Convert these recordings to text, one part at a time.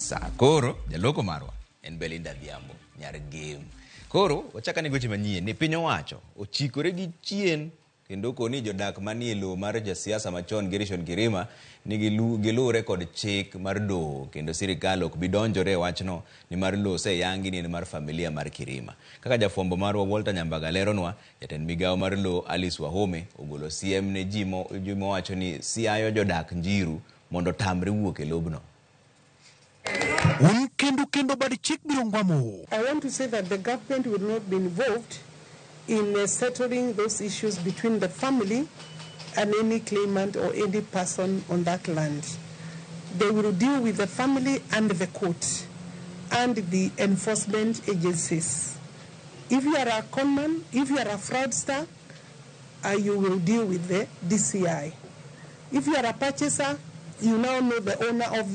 kabisa. Koro jaloko marwa en Belinda Dhiambo nyar game. Koro wachaka ni goche manyien ni piny owacho ochikore gi chien kendo koni jodak manie lowo mar jasiasa machon Gerishom Kirima ni gilure kod chik mar doho kendo sirkal ok bidonjore wachno ni mar lowo seyangi ni mar familia mar Kirima. Kaka jafwambo marwa Walter Nyambaga leronwa, jatend migawo mar lowo Alice Wahome ogolo siem ne jimo wacho ni siayo jodak Njiru mondo tamre wuok e lobno. Kendo bad chik birongwamo. I want to say that the government will not be involved in settling those issues between the family and any claimant or any person on that land. They will deal with the family and the court and the enforcement agencies. If you are a conman, if you are a fraudster, you will deal with the DCI. If you are a purchaser, you now know the owner of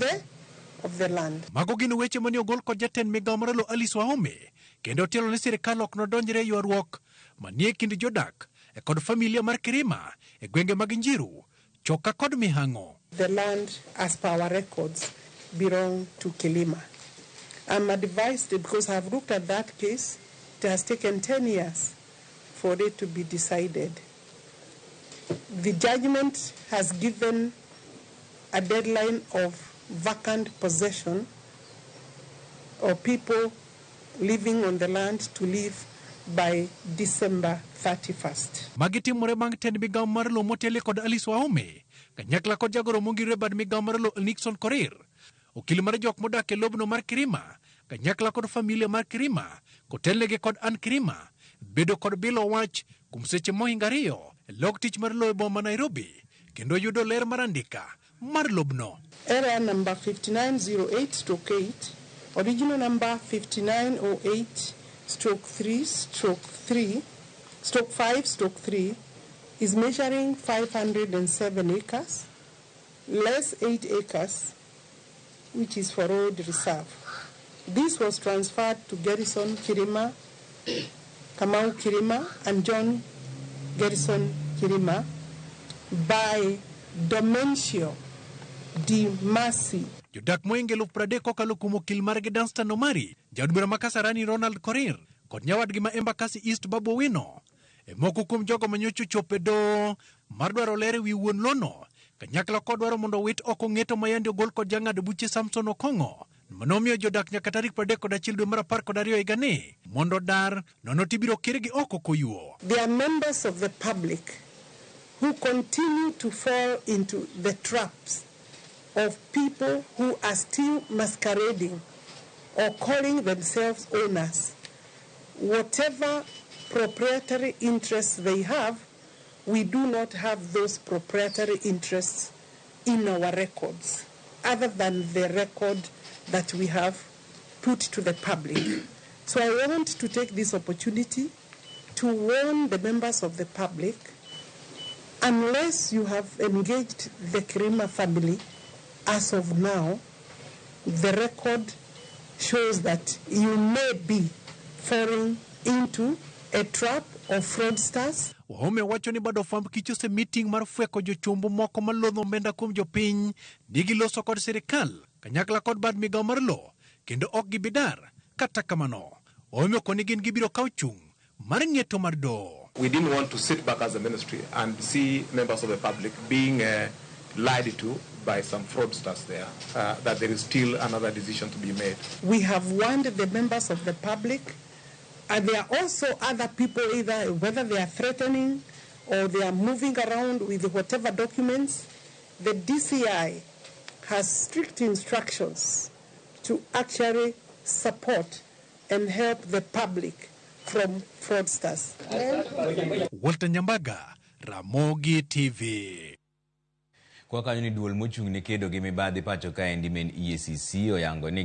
the land. Mago gin weche mani ogol kod jatend migawo mar lowo Alice Wahome kendo telo ni sirkal ok nodonjre ywaruok manie kind jodak kod familia mar Kirima e gwenge mag Njiru, Choka kod Mihango. The land as per our records belong to Kirima. I'm advised because I've looked at that case. It has taken 10 years for it to be decided. The judgment has given a deadline of vacant possession or people living on the land to live by December 31st. Magitimore bang tend migawo mar lowo motele kod Alice Wahome kanyakla kod jagoro mongire bad migawo mar lowo Nixon Korir, okil mar jok modak e lobno mar Kirima kanyakla kod familia mar Kirima kotelnegi kod an Kirima bedo kod bilo wach kuom seche mohingo 2 e log tich mar lowo e boma Nairobi kendo yudo ler mar andika mar lobno. Error number 5908/8, original number 5908/3/5/3 is measuring 507 acres, less 8 acres, which is for road reserve. This was transferred to Gerishom Kirima, Kamau Kirima, and John Gerishom Kirima by Domentio Di Masi. Jodak moinge 30 kokalo kuom okil margi Danstan Omari, jaod bura ma Kasarani Ronald Korir kod nyawadgi ma Embakasi East Babu Wino e moko kuom jogo manyocho chope do mar dwaro ler wi wuon lono kanyakla kod dwaro mondo wit oko ng'eto mayandi ogol kod jang'ad buche Samson Okongo manomiyo jodak nyaka tarik 31 dwe mar 12 higani mondo dar nono tibiro kirgi oko koyuo. They are members of the public who continue to fall into the traps of people who are still masquerading or calling themselves owners. Whatever proprietary interests they have, we do not have those proprietary interests in our records, other than the record that we have put to the public. So I want to take this opportunity to warn the members of the public, unless you have engaged the Kirima family, as of now, the record shows that you may be falling into a trap of fraudsters. Wahome wacho ni bado fwamb kicho se meeting mar fweko jochumbu moko malodho omenda kuom jopiny nigi loso kod sirkal kanyakla kod bad migawo mar lowo kendo ok gibidar kata kamano. Wahome koni gin gibiro kawo chung' mar ng'eto mar doho. We didn't want to sit back as a ministry and see members of the public being lied to by some fraudsters there, that there is still another decision to be made. We have warned the members of the public, and there are also other people, either whether they are threatening or they are moving around with whatever documents. The DCI has strict instructions to actually support and help the public from fraudsters. Walter Nyambaga, Ramogi TV. Kwa kanyo ni duol mochung' ne kedo gi mibadhi pacho kaendi men EACC oyango ni